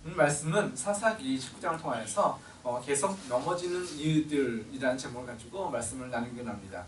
오늘 말씀은 사사기 19장을 통하여서 계속 넘어지는 이유들이라는 제목을 가지고 말씀을 나누긴 합니다.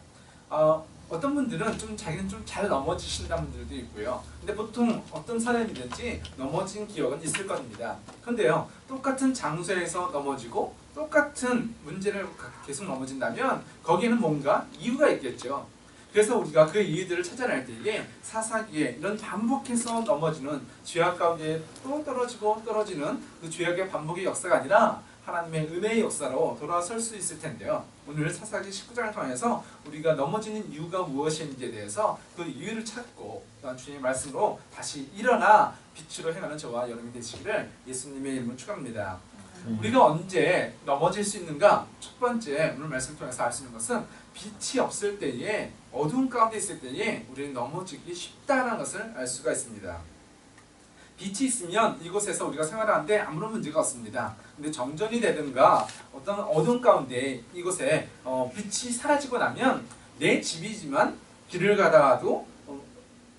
어떤 분들은 자기는 좀 잘 넘어지신다는 분들도 있고요. 근데 보통 어떤 사람이든지 넘어진 기억은 있을 겁니다. 근데요, 똑같은 장소에서 넘어지고 똑같은 문제를 계속 넘어진다면 거기에는 뭔가 이유가 있겠죠. 그래서 우리가 그 이유들을 찾아낼 때에 사사기에 이런 반복해서 넘어지는 죄악 가운데 또 떨어지고 떨어지는 그 죄악의 반복의 역사가 아니라 하나님의 은혜의 역사로 돌아설 수 있을 텐데요. 오늘 사사기 19장을 통해서 우리가 넘어지는 이유가 무엇인지에 대해서 그 이유를 찾고 주님의 말씀으로 다시 일어나 빛으로 행하는 저와 여러분이 되시기를 예수님의 이름으로 축원합니다. 우리가 언제 넘어질 수 있는가? 첫 번째 오늘 말씀을 통해서 알 수 있는 것은 빛이 없을 때에, 어두운 가운데 있을 때에 우리는 넘어지기 쉽다는 것을 알 수가 있습니다. 빛이 있으면 이곳에서 우리가 생활하는데 아무런 문제가 없습니다. 근데 정전이 되든가 어떤 어두운 가운데 이곳에 빛이 사라지고 나면 내 집이지만 길을 가다가도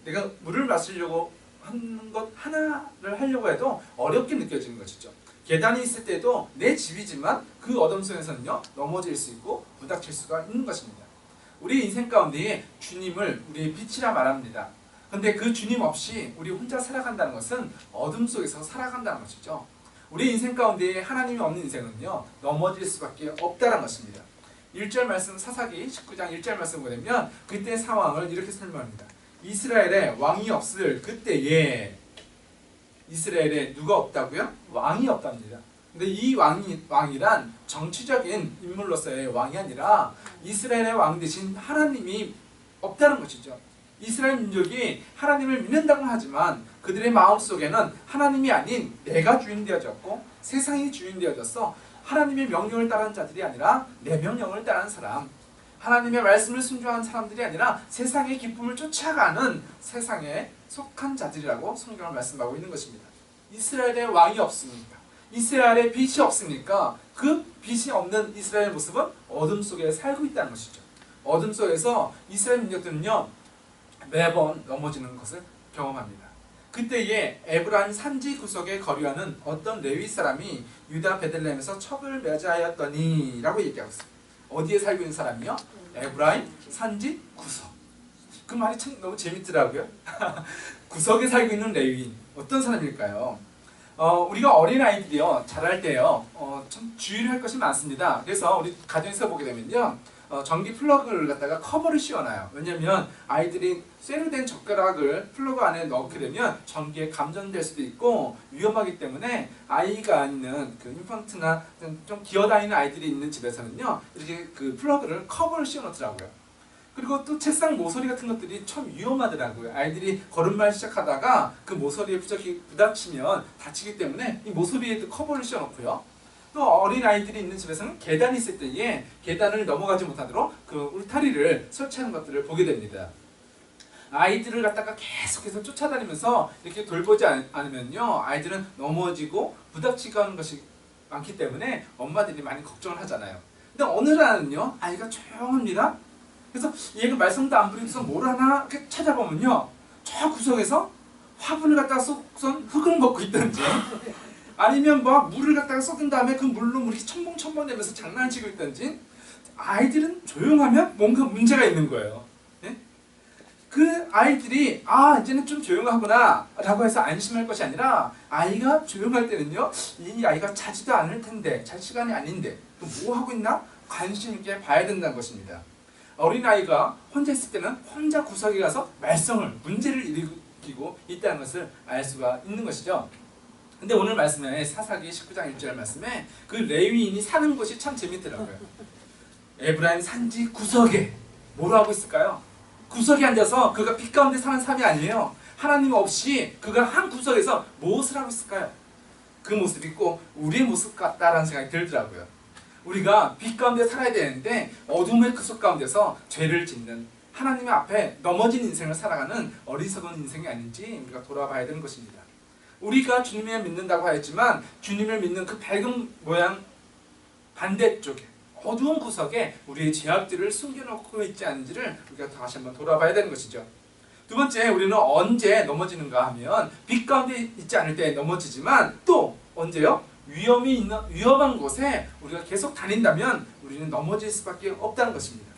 내가 물을 마시려고 하는 것 하나를 하려고 해도 어렵게 느껴지는 것이죠. 계단이 있을 때도 내 집이지만 그 어둠 속에서는요, 넘어질 수 있고 부닥칠 수가 있는 것입니다. 우리 인생 가운데에 주님을 우리의 빛이라 말합니다. 근데 그 주님 없이 우리 혼자 살아간다는 것은 어둠 속에서 살아간다는 것이죠. 우리 인생 가운데 하나님이 없는 인생은요, 넘어질 수밖에 없다는 것입니다. 1절 말씀, 사사기 19장 1절 말씀 보면 그때 상황을 이렇게 설명합니다. 이스라엘에 왕이 없을 그때에, 이스라엘에 누가 없다고요? 왕이 없답니다. 근데 이 왕이란 정치적인 인물로서의 왕이 아니라 이스라엘의 왕 대신 하나님이 없다는 것이죠. 이스라엘 민족이 하나님을 믿는다고 하지만 그들의 마음속에는 하나님이 아닌 내가 주인 되어졌고 세상이 주인 되어졌어. 하나님의 명령을 따르는 자들이 아니라 내 명령을 따르는 사람, 하나님의 말씀을 순종하는 사람들이 아니라 세상의 기쁨을 쫓아가는 세상에 속한 자들이라고 성경을 말씀하고 있는 것입니다. 이스라엘의 왕이 없습니까? 이스라엘의 빛이 없습니까? 그 빛이 없는 이스라엘의 모습은 어둠 속에 살고 있다는 것이죠. 어둠 속에서 이스라엘 민족들은요, 매번 넘어지는 것을 경험합니다. 그때에 에브라임 산지 구석에 거류하는 어떤 레위 사람이 유다 베들레헴에서 첩을 매자하였더니 라고 얘기하고 있습니다. 어디에 살고 있는 사람이요? 에브라임 산지 구석. 그 말이 참 너무 재밌더라고요. 구석에 살고 있는 레위인, 어떤 사람일까요? 우리가 어린아이들이요, 자랄 때요, 참 주의를 할 것이 많습니다. 그래서 우리 가정에서 보게 되면요, 전기 플러그를 갖다가 커버를 씌워놔요. 왜냐면 아이들이 쇠로 된 젓가락을 플러그 안에 넣게 되면 전기에 감전될 수도 있고 위험하기 때문에 아이가 있는 그 인펀트나 좀 기어다니는 아이들이 있는 집에서는요, 이렇게 그 플러그를 커버를 씌워놓더라고요. 그리고 또 책상 모서리 같은 것들이 참 위험하더라고요. 아이들이 걸음마 시작하다가 그 모서리에 부닥치면 다치기 때문에 이 모서리에도 커버를 씌워놓고요. 또 어린아이들이 있는 집에서는 계단이 있을 때에 계단을 넘어가지 못하도록 그 울타리를 설치하는 것들을 보게 됩니다. 아이들을 갖다가 계속해서 쫓아다니면서 이렇게 돌보지 않으면요, 아이들은 넘어지고 부닥치고 하는 것이 많기 때문에 엄마들이 많이 걱정을 하잖아요. 근데 어느 날은요, 아이가 조용합니다. 그래서 얘가 말썽도 안 부리면서 뭘 하나 이렇게 찾아보면요, 저 구석에서 화분을 갖다가 쏟은 흙을 먹고 있던지 아니면 막 물을 갖다가 쏟은 다음에 그 물로 물이 첨벙첨벙 되면서 장난을 치고 있던지, 아이들은 조용하면 뭔가 문제가 있는 거예요. 네? 그 아이들이 이제는 좀 조용하구나 라고 해서 안심할 것이 아니라, 아이가 조용할 때는요, 이 아이가 자지도 않을 텐데, 잘 시간이 아닌데 뭐 하고 있나 관심 있게 봐야 된다는 것입니다. 어린아이가 혼자 있을 때는 혼자 구석에 가서 문제를 일으키고 있다는 것을 알 수가 있는 것이죠. 근데 오늘 말씀에 사사기 19장 1절 말씀에 그 레위인이 사는 곳이 참 재밌더라고요. 에브라임 산지 구석에 뭘 하고 있을까요? 구석에 앉아서 그가 빛 가운데 사는 사람이 아니에요. 하나님 없이 그가 한 구석에서 무엇을 하고 있을까요? 그 모습이 꼭 우리의 모습 같다라는 생각이 들더라고요. 우리가 빛 가운데 살아야 되는데 어둠의 구석 가운데서 죄를 짓는, 하나님 앞에 넘어진 인생을 살아가는 어리석은 인생이 아닌지 우리가 돌아봐야 되는 것입니다. 우리가 주님을 믿는다고 하였지만 주님을 믿는 그 밝은 모양 반대쪽에 어두운 구석에 우리의 죄악들을 숨겨놓고 있지 않은지를 우리가 다시 한번 돌아봐야 되는 것이죠. 두 번째, 우리는 언제 넘어지는가 하면 빛 가운데 있지 않을 때 넘어지지만 또 언제요? 위험한 곳에 우리가 계속 다닌다면 우리는 넘어질 수밖에 없다는 것입니다.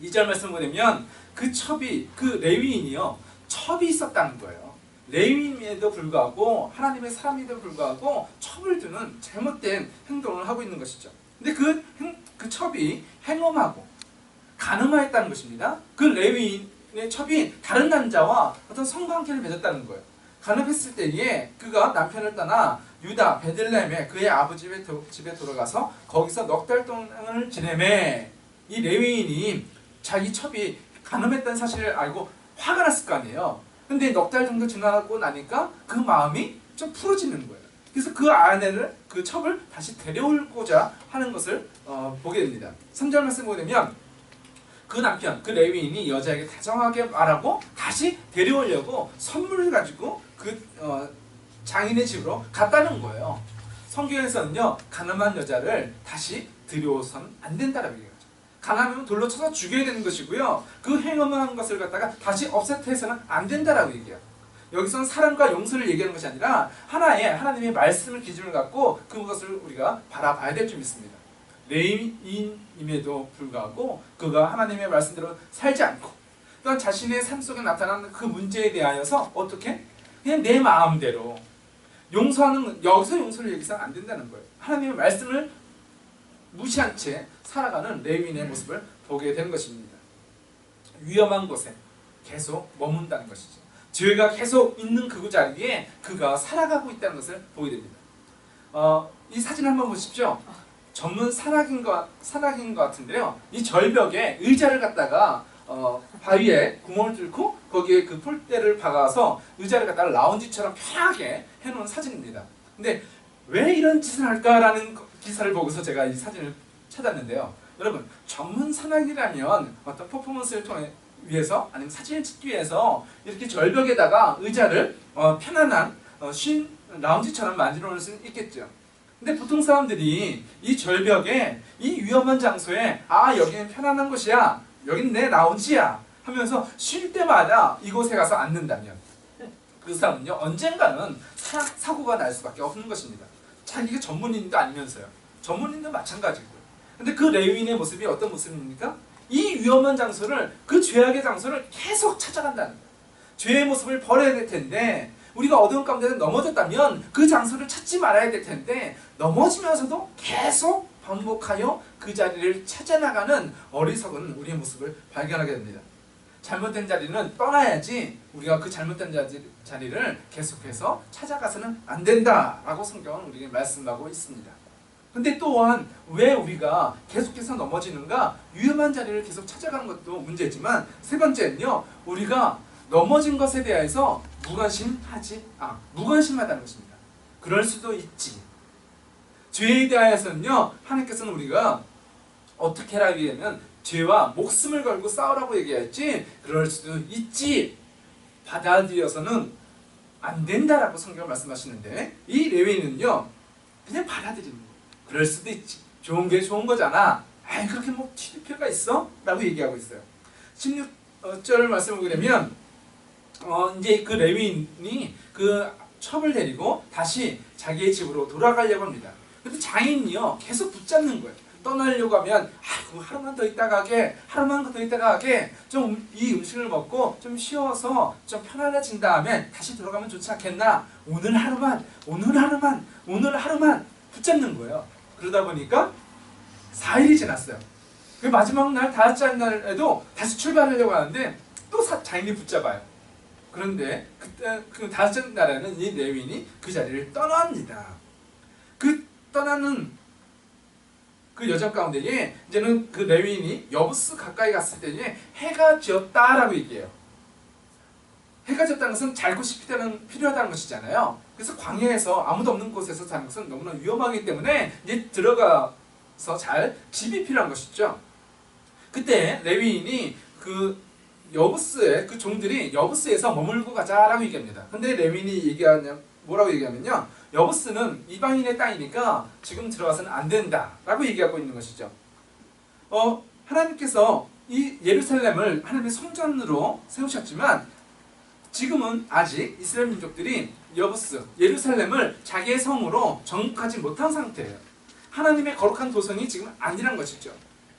2절 말씀 보면 그 첩이, 그 레위인이요, 첩이 있었다는 거예요. 레위인에도 불구하고 하나님의 사람에도 불구하고 첩을 두는 잘못된 행동을 하고 있는 것이죠. 근데 그 첩이 행음하고 간음하였다는 것입니다. 그 레위인의 첩이 다른 남자와 어떤 성관계를 맺었다는 거예요. 간음했을 때에 그가 남편을 떠나 유다 베들레헴에 그의 아버지 집에 돌아가서 거기서 넉 달 동안을 지내매 이 레위인이 자기 첩이 간음했다는 사실을 알고 화가 났을 거 아니에요. 근데 넉 달 정도 지나고 나니까 그 마음이 좀 풀어지는 거예요. 그래서 그 아내를, 그 첩을 다시 데려오고자 하는 것을 보게 됩니다. 3절 말씀 보게 되면 그 남편, 그 레위인이 여자에게 다정하게 말하고 다시 데려오려고 선물을 가지고 그 장인의 집으로 갔다는 거예요. 성경에서는요, 가늠한 여자를 다시 들여오선 안 된다라고 얘기하죠. 가늠하면 돌로 쳐서 죽여야 되는 것이고요. 그 행음한 것을 갖다가 다시 없애서는 안 된다라고 얘기해요. 여기서는 사랑과 용서를 얘기하는 것이 아니라 하나님의 말씀을 기준을 갖고 그것을 우리가 바라봐야 될 줄 믿습니다. 레위인임에도 불구하고 그가 하나님의 말씀대로 살지 않고 또한 자신의 삶 속에 나타나는 그 문제에 대하여서 어떻게? 그냥 내 마음대로 여기서 용서를 얘기해서는 안 된다는 거예요. 하나님의 말씀을 무시한 채 살아가는 레위인의 모습을 보게 되는 것입니다. 위험한 곳에 계속 머문다는 것이죠. 죄가 계속 있는 그 자리에 그가 살아가고 있다는 것을 보게 됩니다. 이 사진 한번 보십시오. 전문 산악인 것 같은데요. 이 절벽에 의자를 갖다가 바위에 구멍을 뚫고 거기에 그 폴대를 박아서 의자를 갖다가 라운지처럼 편하게 해놓은 사진입니다. 근데 왜 이런 짓을 할까라는 기사를 보고서 제가 이 사진을 찾았는데요. 여러분, 전문 산악이라면 어떤 퍼포먼스를 통해 위해서 아니면 사진을 찍기 위해서 이렇게 절벽에다가 의자를 편안한 쉰 라운지처럼 만들어 놓을 수는 있겠죠. 근데 보통 사람들이 이 절벽에 이 위험한 장소에 여기는 편안한 곳이야, 여기는 내 라운지야 하면서 쉴 때마다 이곳에 가서 앉는다면 그 사람은요 언젠가는 사고가 날 수밖에 없는 것입니다. 자기가 전문인도 아니면서요. 전문인도 마찬가지고요. 근데 그 레위인의 모습이 어떤 모습입니까? 이 위험한 장소를, 그 죄악의 장소를 계속 찾아간다는 거예요. 죄의 모습을 버려야 될 텐데 우리가 어두운 가운데 넘어졌다면 그 장소를 찾지 말아야 될 텐데 넘어지면서도 계속 반복하여 그 자리를 찾아나가는 어리석은 우리의 모습을 발견하게 됩니다. 잘못된 자리는 떠나야지 우리가 그 잘못된 자리를 계속해서 찾아가서는 안 된다라고 성경은 우리에게 말씀하고 있습니다. 근데 또한 왜 우리가 계속해서 넘어지는가? 위험한 자리를 계속 찾아가는 것도 문제지만 세 번째는요, 우리가 넘어진 것에 대해서 무관심하다는 것입니다. 그럴 수도 있지. 죄에 대하여서는요, 하나님께서는 우리가 어떻게 하라고 얘기하면 죄와 목숨을 걸고 싸우라고 얘기했지, 그럴 수도 있지, 받아들여서는 안 된다라고 성경을 말씀하시는데, 이 레위인은요 그냥 받아들이는 거예요. 그럴 수도 있지, 좋은 게 좋은 거잖아, 그렇게 뭐 튀길 필요가 있어? 라고 얘기하고 있어요. 16절 말씀을 보게 되면 이제 그 레위인이 그 첩을 데리고 다시 자기의 집으로 돌아가려고 합니다. 근데 장인이요 계속 붙잡는 거예요. 떠나려고 하면 하루만 더 있다가 하게 좀 이 음식을 먹고 좀 쉬어서 좀 편안해진 다음에 다시 돌아가면 좋지 않겠나? 오늘 하루만 붙잡는 거예요. 그러다 보니까 4일이 지났어요. 그 마지막 날 다섯째 날에도 다시 출발하려고 하는데 또 장인이 붙잡아요. 그런데 그때 그 다섯째 날에는 이 레위인이 그 자리를 떠납니다. 그 떠나는 그 여정 가운데에 이제는 그 레위인이 여부스 가까이 갔을 때에 해가 지었다라고 얘기해요. 해가 지었다는 것은 잘 곳이 필요하다는 것이잖아요. 그래서 광야에서 아무도 없는 곳에서 사는 것은 너무나 위험하기 때문에 이제 들어가서 잘 집이 필요한 것이죠. 그때 레위인이 그 여부스의 그 종들이 여부스에서 머물고 가자라고 얘기합니다. 근데 레위인이 뭐라고 얘기하면요, 여부스는 이방인의 땅이니까 지금 들어가서는 안 된다라고 얘기하고 있는 것이죠. 하나님께서 이 예루살렘을 하나님의 성전으로 세우셨지만 지금은 아직 이스라엘 민족들이 여부스, 예루살렘을 자기의 성으로 정복하지 못한 상태예요. 하나님의 거룩한 도성이 지금 아니란 것이죠.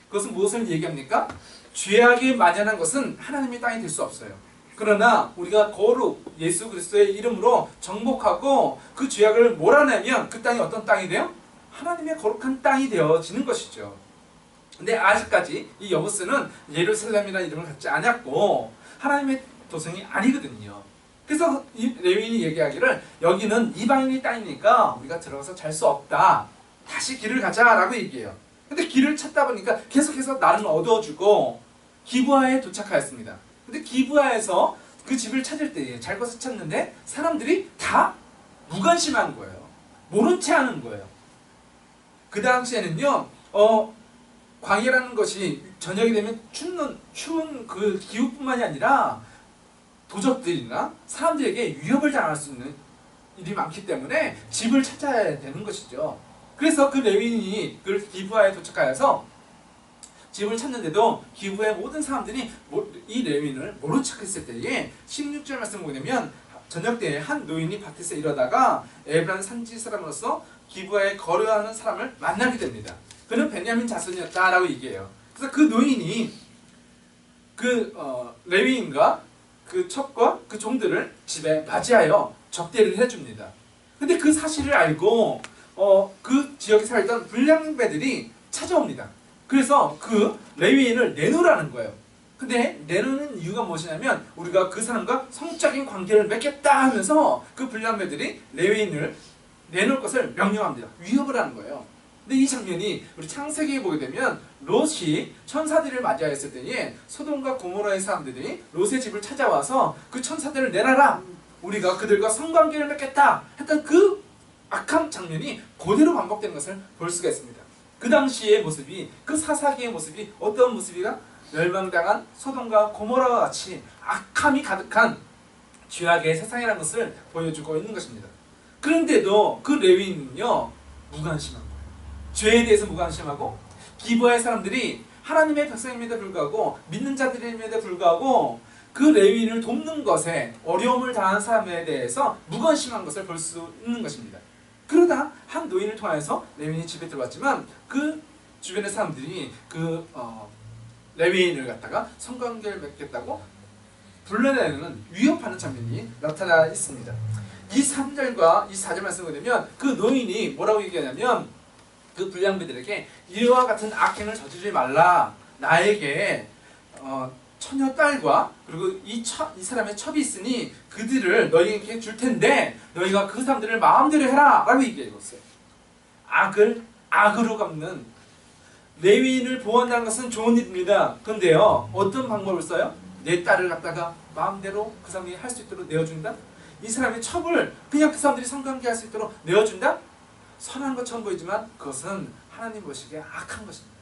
그것은 무엇을 얘기합니까? 죄악이 만연한 것은 하나님의 땅이 될 수 없어요. 그러나 우리가 거룩 예수 그리스도의 이름으로 정복하고 그 죄악을 몰아내면 그 땅이 어떤 땅이 돼요? 하나님의 거룩한 땅이 되어지는 것이죠. 근데 아직까지 이 여부스는 예루살렘이라는 이름을 갖지 않았고 하나님의 도성이 아니거든요. 그래서 이 레위인이 얘기하기를 여기는 이방인의 땅이니까 우리가 들어가서 잘 수 없다. 다시 길을 가자라고 얘기해요. 근데 길을 찾다 보니까 계속해서 나는 어두워지고 기브아에 도착하였습니다. 근데 기브아에서 그 집을 찾을 때 잘 것을 찾는데 사람들이 다 무관심한 거예요. 모른 채 하는 거예요. 그 당시에는요, 광야라는 것이 저녁이 되면 추운 그 기후뿐만이 아니라 도적들이나 사람들에게 위협을 당할 수 있는 일이 많기 때문에 집을 찾아야 되는 것이죠. 그래서 그 레위인이 그 기브아에 도착하여서 집을 찾는데도 기브아의 모든 사람들이 이 레위인을 모른 척했을 때에 16절 말씀 보면 저녁 때에 한 노인이 밭에서 일하다가 에브라임 산지 사람으로서 기브아에 거류하는 사람을 만나게 됩니다. 그는 베냐민 자손이었다라고 얘기해요. 그래서 그 노인이 그 레위인과 그 첩과 그 종들을 집에 맞이하여 접대를 해줍니다. 근데 그 사실을 알고 그 지역에 살던 불량배들이 찾아옵니다. 그래서 그 레위인을 내놓으라는 거예요. 근데 내놓는 이유가 무엇이냐면 우리가 그 사람과 성적인 관계를 맺겠다 하면서 그 불량배들이 레위인을 내놓을 것을 명령합니다. 위협을 하는 거예요. 근데 이 장면이 우리 창세기에 보게 되면 롯이 천사들을 맞이하였을 때에 소돔과 고모라의 사람들이 롯의 집을 찾아와서 그 천사들을 내놔라. 우리가 그들과 성관계를 맺겠다 했던 그 악한 장면이 그대로 반복되는 것을 볼 수가 있습니다. 그 당시의 모습이, 그 사사기의 모습이 어떤 모습이가 멸망당한 소돔과 고모라와 같이 악함이 가득한 죄악의 세상이라는 것을 보여주고 있는 것입니다. 그런데도 그 레위인은요 무관심한 거예요. 죄에 대해서 무관심하고 기브아의 사람들이 하나님의 백성임에도 불구하고 믿는 자들임에도 불구하고 그 레위인을 돕는 것에 어려움을 당한 사람에 대해서 무관심한 것을 볼 수 있는 것입니다. 그러다 한 노인을 통해서 레위인이 집에 들어왔지만 그 주변의 사람들이 그 레위인을 갖다가 성관계를 맺겠다고 불러내는 위협하는 장면이 나타나 있습니다. 이 3절과 이 4절 말씀을 보면 그 노인이 뭐라고 얘기하냐면 그 불량배들에게 이와 같은 악행을 저지르지 말라. 나에게 처녀 딸과 그리고 이 사람의 첩이 있으니 그들을 너희에게 줄 텐데 너희가 그 사람들을 마음대로 해라 라고 얘기해줬어요. 악을 악으로 갚는 레위인을 보호한다는 것은 좋은 일입니다. 그런데요 어떤 방법을 써요? 내 딸을 갖다가 마음대로 그 사람이 할 수 있도록 내어준다? 이 사람의 첩을 그냥 그 사람들이 성관계할 수 있도록 내어준다? 선한 것처럼 보이지만 그것은 하나님 보시기에 악한 것입니다.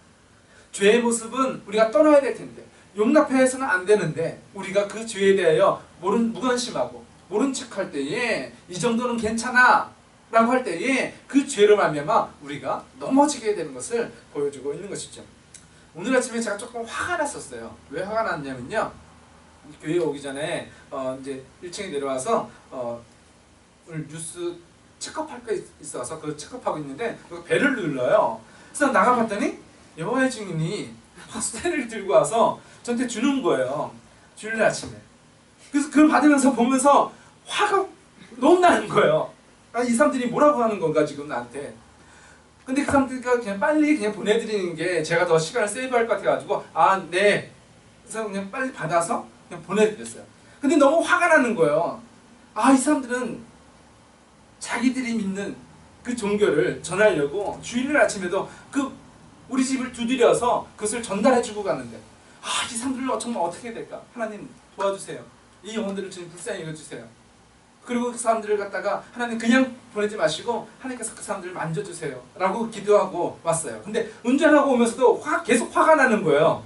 죄의 모습은 우리가 떠나야 될 텐데 용납해서는 안 되는데 우리가 그 죄에 대하여 무관심하고 모른 척할 때에 이 정도는 괜찮아 라고 할 때에 그 죄로 말미암아 우리가 넘어지게 되는 것을 보여주고 있는 것이죠. 오늘 아침에 제가 조금 화가 났었어요. 왜 화가 났냐면요 교회 오기 전에 이제 1층에 내려와서 오늘 뉴스 체크업할 거 있어서 그 체크업하고 있는데 벨을 눌러요. 그래서 나가봤더니 여호와의 증인이 파스텔을 들고 와서 저한테 주는 거예요. 주일 아침에. 그래서 그걸 받으면서 보면서 화가 너무 나는 거예요. 이 사람들이 뭐라고 하는 건가 지금 나한테. 근데 그 사람들과 그냥 빨리 그냥 보내드리는 게 제가 더 시간을 세이브할 것 같아가지고 네. 그래서 그냥 빨리 받아서 그냥 보내드렸어요. 근데 너무 화가 나는 거예요. 이 사람들은 자기들이 믿는 그 종교를 전하려고 주일 아침에도 우리 집을 두드려서 그것을 전달해주고 가는데 이 사람들을 정말 어떻게 해야 될까? 하나님 도와주세요. 이 영혼들을 주님 불쌍히 여겨주세요. 그리고 그 사람들을 갖다가 하나님 그냥 보내지 마시고 하나님께서 그 사람들을 만져주세요 라고 기도하고 왔어요. 근데 운전하고 오면서도 계속 화가 나는 거예요.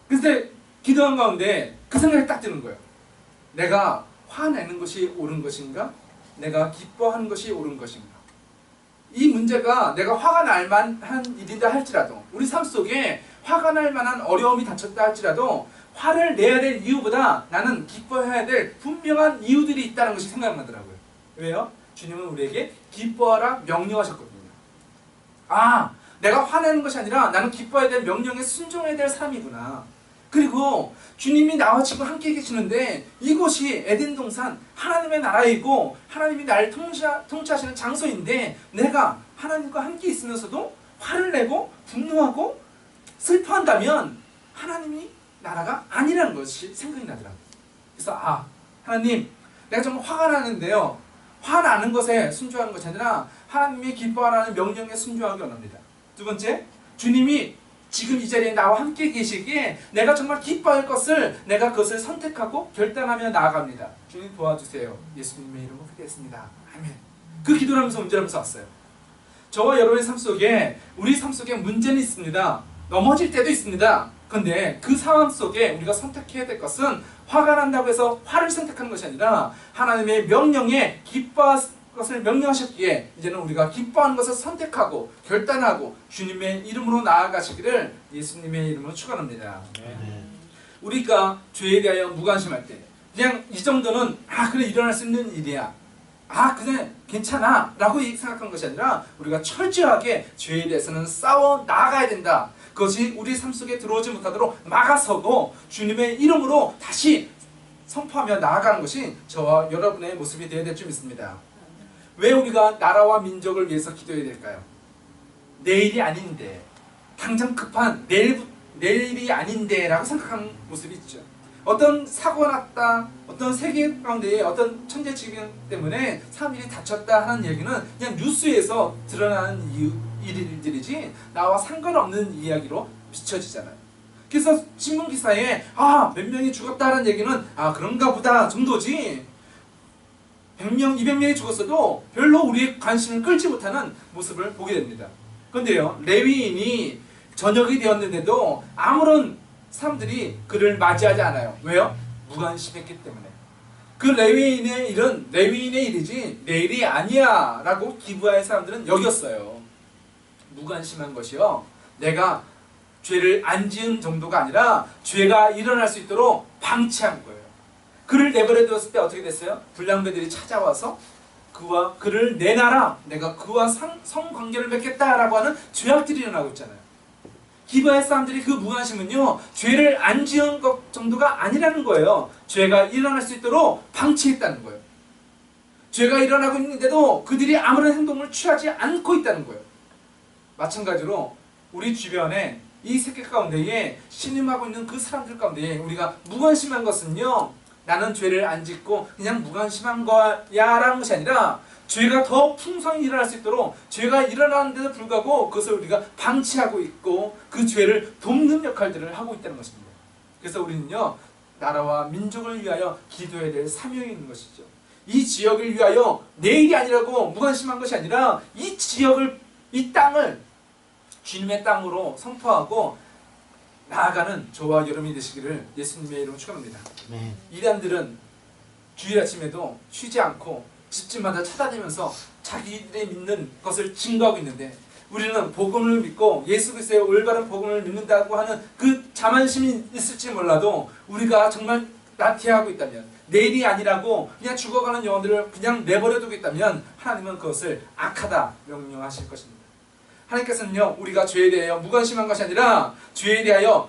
근데 기도한 가운데 그 생각이 딱 드는 거예요. 내가 화내는 것이 옳은 것인가? 내가 기뻐하는 것이 옳은 것인가? 이 문제가 내가 화가 날 만한 일이다 할지라도 우리 삶 속에 화가 날 만한 어려움이 닥쳤다 할지라도 화를 내야 될 이유보다 나는 기뻐해야 될 분명한 이유들이 있다는 것이 생각나더라고요. 왜요? 주님은 우리에게 기뻐하라 명령하셨거든요. 아, 내가 화내는 것이 아니라 나는 기뻐해야 될 명령에 순종해야 될 사람이구나. 그리고 주님이 나와 지금 함께 계시는데 이곳이 에덴 동산 하나님의 나라이고 하나님이 나를 통치하시는 장소인데 내가 하나님과 함께 있으면서도 화를 내고 분노하고 슬퍼한다면 하나님이 나라가 아니라는 것이 생각이 나더라고요. 그래서 하나님, 내가 정말 화가 나는데요, 화나는 것에 순종하는 것이 아니라 하나님이 기뻐하라는 명령에 순종하기 원합니다. 두 번째, 주님이 지금 이 자리에 나와 함께 계시기에 내가 정말 기뻐할 것을 내가 그것을 선택하고 결단하며 나아갑니다. 주님 도와주세요. 예수님의 이름으로 기도했습니다. 아멘. 그 기도를 하면서 운전하면서 왔어요. 저와 여러분의 삶 속에, 우리 삶 속에 문제는 있습니다. 넘어질 때도 있습니다. 근데 그 상황 속에 우리가 선택해야 될 것은 화가 난다고 해서 화를 선택하는 것이 아니라 하나님의 명령에 기뻐할 것을 명령하셨기에 이제는 우리가 기뻐하는 것을 선택하고 결단하고 주님의 이름으로 나아가시기를 예수님의 이름으로 축원합니다. 우리가 죄에 대하여 무관심할 때 그냥 이 정도는 그래 일어날 수 있는 일이야, 그냥 괜찮아 라고 생각한 것이 아니라 우리가 철저하게 죄에 대해서는 싸워 나가야 된다. 그것이 우리 삶 속에 들어오지 못하도록 막아서고 주님의 이름으로 다시 선포하며 나아가는 것이 저와 여러분의 모습이 되어야 될 줄 믿습니다. 왜 우리가 나라와 민족을 위해서 기도해야 될까요? 내일이 아닌데, 당장 급한 내일이 아닌데 라고 생각하는 모습이 있죠. 어떤 사고가 났다, 어떤 세계 가운데에 어떤 천재지변 때문에 사람들이 다쳤다 하는 얘기는 그냥 뉴스에서 드러나는 일들이지 나와 상관없는 이야기로 비춰지잖아요. 그래서 신문기사에 몇 명이 죽었다는 얘기는 그런가 보다 정도지 100명, 200명이 죽었어도 별로 우리의 관심을 끌지 못하는 모습을 보게 됩니다. 그런데요, 레위인이 저녁이 되었는데도 아무런 사람들이 그를 맞이하지 않아요. 왜요? 무관심했기 때문에. 그 레위인의 일은 레위인의 일이지 내 일이 아니야 라고 기부할 사람들은 여겼어요. 무관심한 것이요, 내가 죄를 안 지은 정도가 아니라 죄가 일어날 수 있도록 방치한 거예요. 그를 내버려 두었을 때 어떻게 됐어요? 불량배들이 찾아와서 그를 내놔라, 내가 그와 성관계를 맺겠다라고 하는 죄악들이 일어나고 있잖아요. 기브할 사람들이 그 무관심은요, 죄를 안 지은 것 정도가 아니라는 거예요. 죄가 일어날 수 있도록 방치했다는 거예요. 죄가 일어나고 있는데도 그들이 아무런 행동을 취하지 않고 있다는 거예요. 마찬가지로 우리 주변에 이 세계 가운데에 신음하고 있는 그 사람들 가운데에 우리가 무관심한 것은요, 나는 죄를 안 짓고 그냥 무관심한 거야 라는 것이 아니라 죄가 더 풍성히 일어날 수 있도록 죄가 일어나는데도 불구하고 그것을 우리가 방치하고 있고 그 죄를 돕는 역할들을 하고 있다는 것입니다. 그래서 우리는요, 나라와 민족을 위하여 기도해야 될 사명이 있는 것이죠. 이 지역을 위하여 내일이 아니라고 무관심한 것이 아니라 이 지역을, 이 땅을 주님의 땅으로 선포하고 나아가는 저와 여러분이 되시기를 예수님의 이름으로 축원합니다. 이단들은 주일 아침에도 쉬지 않고 집집마다 찾아다니면서 자기들이 믿는 것을 증거하고 있는데 우리는 복음을 믿고 예수 그리스도의 올바른 복음을 믿는다고 하는 그 자만심이 있을지 몰라도 우리가 정말 나태하고 있다면, 내일이 아니라고 그냥 죽어가는 영혼들을 그냥 내버려두고 있다면 하나님은 그것을 악하다 명령하실 것입니다. 하나님께서는요, 우리가 죄에 대하여 무관심한 것이 아니라 죄에 대하여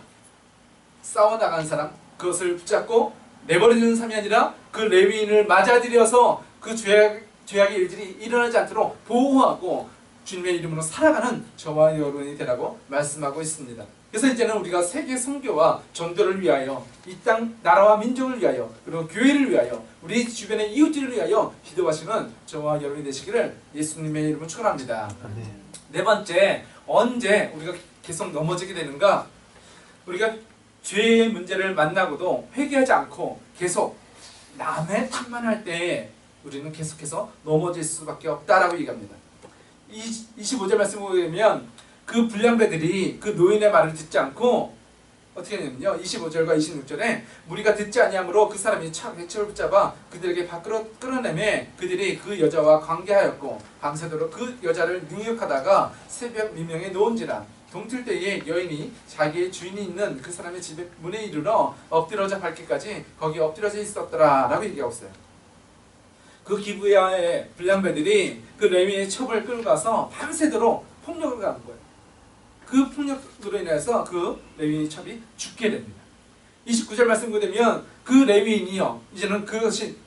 싸워나가는 사람, 그것을 붙잡고 내버려두는 사람이 아니라 그 레위인을 맞아들여서 그 죄악의 일들이 일어나지 않도록 보호하고 주님의 이름으로 살아가는 저와 여러분이 되라고 말씀하고 있습니다. 그래서 이제는 우리가 세계 선교와 전도를 위하여, 이 땅 나라와 민족을 위하여, 그리고 교회를 위하여, 우리 주변의 이웃들을 위하여 기도하시는 저와 여러분이 되시기를 예수님의 이름으로 축원합니다. 네 번째, 언제 우리가 계속 넘어지게 되는가? 우리가 죄의 문제를 만나고도 회개하지 않고 계속 남의 탓만 할 때 우리는 계속해서 넘어질 수밖에 없다라고 얘기합니다. 25절 말씀을 보면 그 불량배들이 그 노인의 말을 듣지 않고 어떻게 했냐면요, 25절과 26절에 무리가 듣지 아니하므로 그 사람이 해초를 붙잡아 그들에게 밖으로 끌어내매 그들이 그 여자와 관계하였고 밤새도록 그 여자를 능욕하다가 새벽 미명에 놓은지라. 동틀 때에 여인이 자기의 주인이 있는 그 사람의 집에 문에 이르러 엎드러져 밟기까지 거기 엎드려져 있었더라 라고 얘기하고 있어요. 그 기브야의 불량배들이 그 레위인의 첩을 끌고 가서 밤새도록 폭력을 가한 거예요. 그 폭력으로 인해서 그 레위인의 첩이 죽게 됩니다. 29절 말씀 보면 그 레위인이요, 이제는 그것이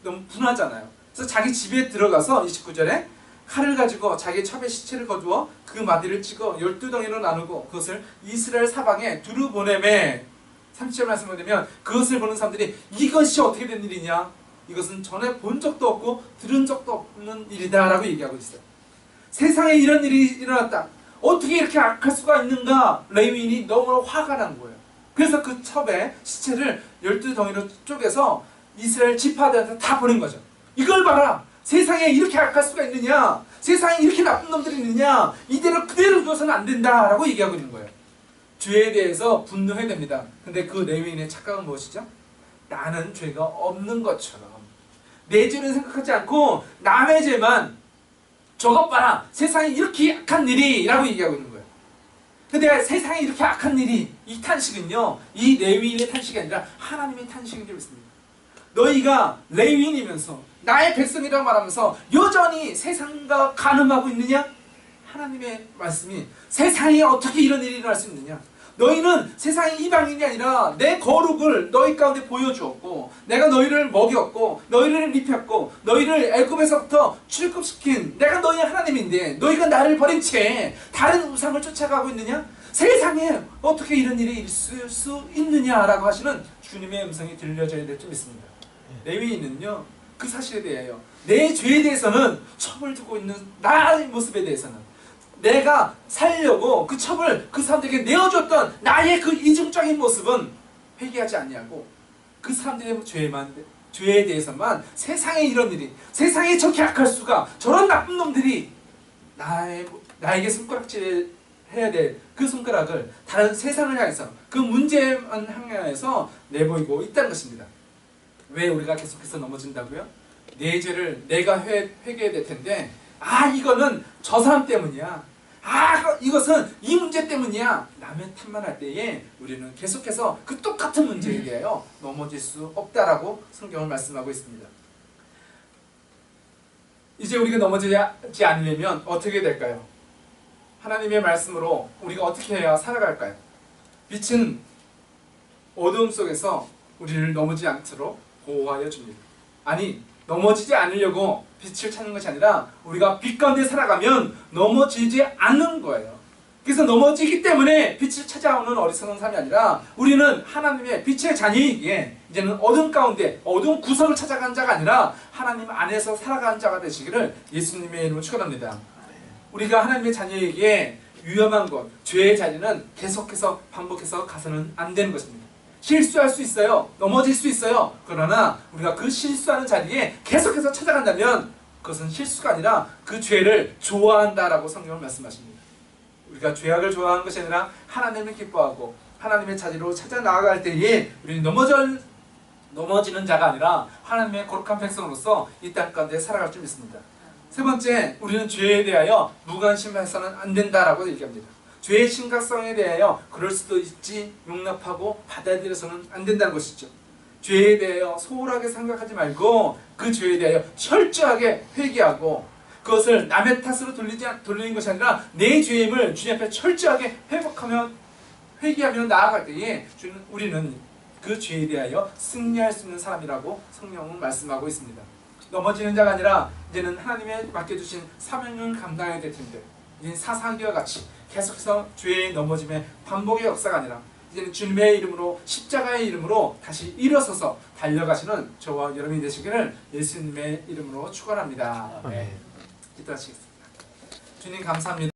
너무 분하잖아요. 그래서 자기 집에 들어가서 29절에 칼을 가지고 자기 첩의 시체를 거두어 그 마디를 찍어 12덩이로 나누고 그것을 이스라엘 사방에 두루 보내매. 30절 말씀 보면 그것을 보는 사람들이 이것이 어떻게 된 일이냐, 이것은 전에 본 적도 없고 들은 적도 없는 일이다 라고 얘기하고 있어요. 세상에 이런 일이 일어났다, 어떻게 이렇게 악할 수가 있는가. 레위인이 너무 화가 난 거예요. 그래서 그 첩의 시체를 12덩이로 쪼개서 이스라엘 지파들한테 다 보낸 거죠. 이걸 봐라, 세상에 이렇게 악할 수가 있느냐, 세상에 이렇게 나쁜 놈들이 있느냐, 이대로 그대로 둬서는 안 된다 라고 얘기하고 있는 거예요. 죄에 대해서 분노해야 됩니다. 근데 그 레위인의 착각은 무엇이죠? 나는 죄가 없는 것처럼 내 죄는 생각하지 않고 남의 죄만, 저것 봐라, 세상에 이렇게 악한 일이 라고 얘기하고 있는 거예요. 근데 세상에 이렇게 악한 일이, 이 탄식은요, 이 레위인의 탄식이 아니라 하나님의 탄식이 되고 있습니다. 너희가 레위인이면서 나의 백성이라고 말하면서 여전히 세상과 간음하고 있느냐? 하나님의 말씀이 세상에 어떻게 이런 일이 일어날 수 있느냐? 너희는 세상의 이방인이 아니라 내 거룩을 너희 가운데 보여주었고, 내가 너희를 먹였고 너희를 입혔고 너희를 애굽에서부터 출급시킨 내가 너희의 하나님인데 너희가 나를 버린 채 다른 우상을 쫓아가고 있느냐? 세상에 어떻게 이런 일이 있을 수 있느냐라고 하시는 주님의 음성이 들려져야 될 줄 믿습니다. 레위인은요, 그 사실에 대하여, 내 죄에 대해서는 첩을 두고 있는 나의 모습에 대해서는, 내가 살려고 그 첩을 그 사람들에게 내어줬던 나의 그 이중적인 모습은 회개하지 아니하고 그 사람들의 죄에 대해서만, 세상에 이런 일이, 세상에 저렇게 악할 수가, 저런 나쁜 놈들이 나에게 손가락질 해야 될 그 손가락을 다른 세상을 향해서, 그 문제만 향해서 내보이고 있다는 것입니다. 왜 우리가 계속해서 넘어진다고요? 내 죄를 내가 회개해야 될 텐데, 이거는 저 사람 때문이야, 이것은 이 문제 때문이야, 남의 탓만 할 때에 우리는 계속해서 그 똑같은 문제에 대하여 넘어질 수 없다라고 성경을 말씀하고 있습니다. 이제 우리가 넘어지지 않으려면 어떻게 될까요? 하나님의 말씀으로 우리가 어떻게 해야 살아갈까요? 빛은 어두움 속에서 우리를 넘어지지 않도록 보호하여 줍니다. 아니, 넘어지지 않으려고 빛을 찾는 것이 아니라 우리가 빛 가운데 살아가면 넘어지지 않는 거예요. 그래서 넘어지기 때문에 빛을 찾아오는 어리석은 삶이 아니라 우리는 하나님의 빛의 자녀이기에 이제는 어둠 가운데, 어두운 구석을 찾아가는 자가 아니라 하나님 안에서 살아가는 자가 되시기를 예수님의 이름으로 축원합니다. 우리가 하나님의 자녀에게 위험한 것, 죄의 자리는 계속해서 반복해서 가서는 안 되는 것입니다. 실수할 수 있어요. 넘어질 수 있어요. 그러나 우리가 그 실수하는 자리에 계속해서 찾아간다면 그것은 실수가 아니라 그 죄를 좋아한다라고 성경은 말씀하십니다. 우리가 죄악을 좋아하는 것이 아니라 하나님을 기뻐하고 하나님의 자리로 찾아 나아갈 때에 우리는 넘어지는 자가 아니라 하나님의 거룩한 백성으로서 이 땅 가운데 살아갈 줄 믿습니다. 세 번째, 우리는 죄에 대하여 무관심해서는 안 된다라고 얘기합니다. 죄의 심각성에 대하여 그럴 수도 있지 용납하고 받아들여서는 안 된다는 것이죠. 죄에 대하여 소홀하게 생각하지 말고 그 죄에 대하여 철저하게 회개하고 그것을 남의 탓으로 돌리는 것이 아니라 내 죄임을 주님 앞에 철저하게 회개하며 나아갈 때에 우리는 그 죄에 대하여 승리할 수 있는 사람이라고 성경은 말씀하고 있습니다. 넘어지는 자가 아니라 이제는 하나님의 맡겨주신 사명을 감당해야 될 텐데, 이제 사사기와 같이 계속해서 죄의 넘어짐의 반복의 역사가 아니라 이제는 주님의 이름으로, 십자가의 이름으로 다시 일어서서 달려가시는 저와 여러분이 되시기를 예수님의 이름으로 축원합니다. 기도하시겠습니다. 주님 감사합니다.